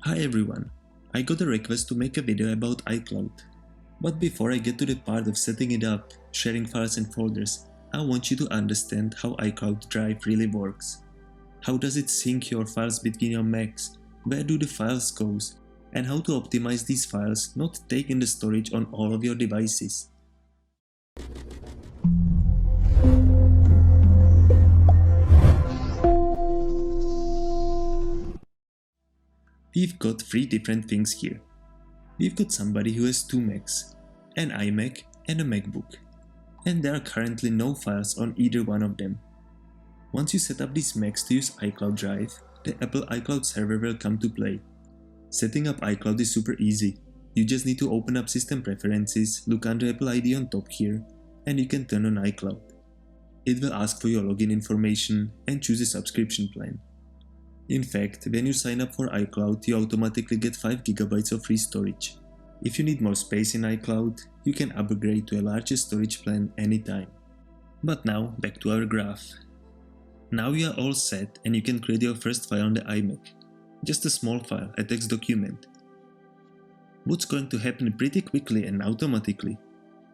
Hi everyone, I got a request to make a video about iCloud. But before I get to the part of setting it up, sharing files and folders, I want you to understand how iCloud Drive really works. How does it sync your files between your Macs, where do the files go, and how to optimize these files not to take in the storage on all of your devices. We've got three different things here. We've got somebody who has two Macs, an iMac and a MacBook, and there are currently no files on either one of them. Once you set up these Macs to use iCloud Drive, the Apple iCloud server will come to play. Setting up iCloud is super easy. You just need to open up System Preferences, look under Apple ID on top here, and you can turn on iCloud. It will ask for your login information and choose a subscription plan. In fact, when you sign up for iCloud, you automatically get 5 GB of free storage. If you need more space in iCloud, you can upgrade to a larger storage plan anytime. But now, back to our graph. Now you are all set and you can create your first file on the iMac. Just a small file, a text document. What's going to happen pretty quickly and automatically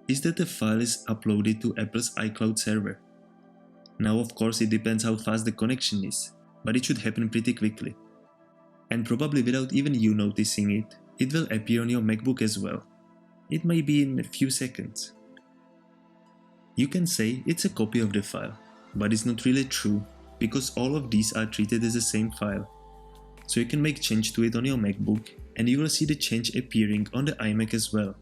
is that the file is uploaded to Apple's iCloud server. Now of course it depends how fast the connection is, but it should happen pretty quickly. And probably without even you noticing it, it will appear on your MacBook as well. It may be in a few seconds. You can say it's a copy of the file, but it's not really true, because all of these are treated as the same file. So you can make change to it on your MacBook, and you will see the change appearing on the iMac as well.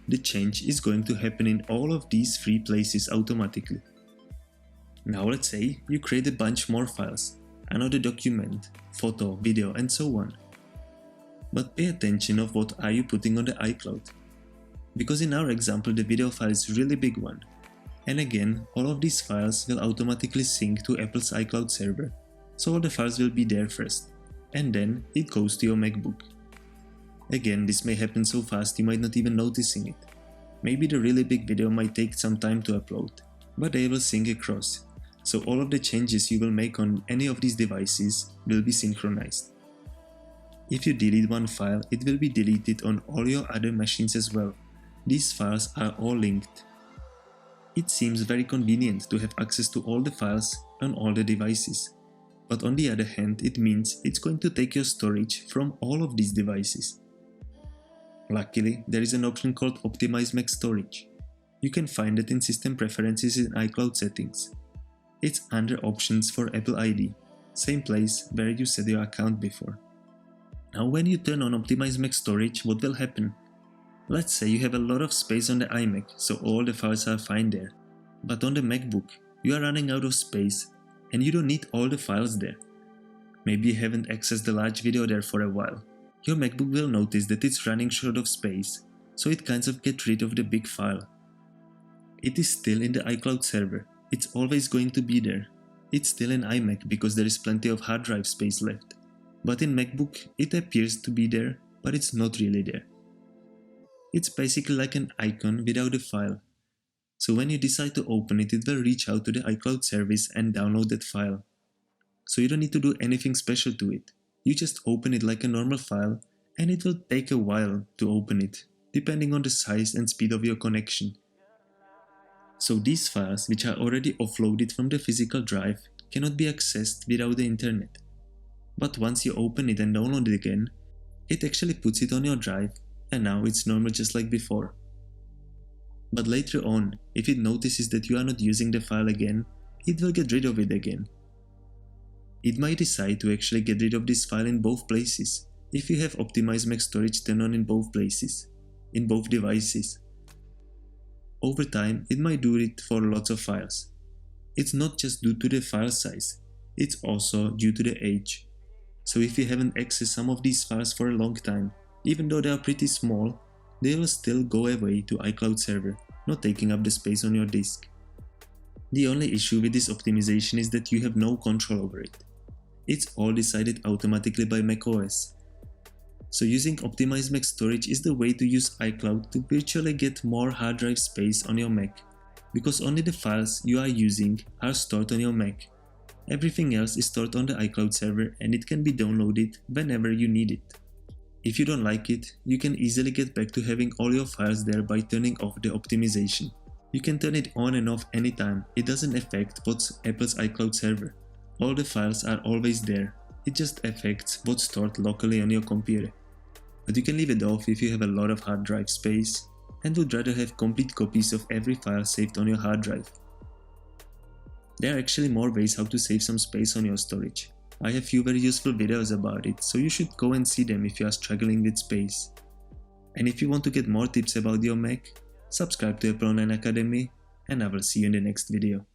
The change is going to happen in all of these three places automatically. Now let's say you create a bunch more files, another document, photo, video and so on. But pay attention of what are you putting on the iCloud. Because in our example the video file is a really big one. And again, all of these files will automatically sync to Apple's iCloud server, so all the files will be there first, and then it goes to your MacBook. Again, this may happen so fast you might not even noticing it. Maybe the really big video might take some time to upload, but they will sync across, so all of the changes you will make on any of these devices will be synchronized. If you delete one file, it will be deleted on all your other machines as well. These files are all linked. It seems very convenient to have access to all the files on all the devices, but on the other hand it means it's going to take your storage from all of these devices. Luckily, there is an option called Optimise Mac Storage. You can find it in System Preferences in iCloud settings. It's under Options for Apple ID, same place where you set your account before. Now when you turn on Optimise Mac Storage, what will happen? Let's say you have a lot of space on the iMac, so all the files are fine there. But on the MacBook, you are running out of space and you don't need all the files there. Maybe you haven't accessed the large video there for a while. Your MacBook will notice that it's running short of space, so it kind of gets rid of the big file. It is still in the iCloud server, it's always going to be there. It's still an iMac because there is plenty of hard drive space left. But in MacBook, it appears to be there, but it's not really there. It's basically like an icon without a file. So when you decide to open it, it will reach out to the iCloud service and download that file. So you don't need to do anything special to it. You just open it like a normal file and it will take a while to open it, depending on the size and speed of your connection. So these files, which are already offloaded from the physical drive, cannot be accessed without the internet. But once you open it and download it again, it actually puts it on your drive, and now it's normal just like before. But later on, if it notices that you are not using the file again, it will get rid of it again. It might decide to actually get rid of this file in both places, if you have Optimise Mac Storage turned on in both places, in both devices. Over time, it might do it for lots of files. It's not just due to the file size, it's also due to the age. So if you haven't accessed some of these files for a long time, even though they are pretty small, they will still go away to iCloud server, not taking up the space on your disk. The only issue with this optimization is that you have no control over it. It's all decided automatically by macOS. So using Optimise Mac Storage is the way to use iCloud to virtually get more hard drive space on your Mac, because only the files you are using are stored on your Mac. Everything else is stored on the iCloud server and it can be downloaded whenever you need it. If you don't like it, you can easily get back to having all your files there by turning off the optimization. You can turn it on and off anytime, it doesn't affect what's Apple's iCloud server. All the files are always there, it just affects what's stored locally on your computer. But you can leave it off if you have a lot of hard drive space and would rather have complete copies of every file saved on your hard drive. There are actually more ways how to save some space on your storage. I have few very useful videos about it, so you should go and see them if you are struggling with space. And if you want to get more tips about your Mac, subscribe to Apple Online Academy, and I will see you in the next video.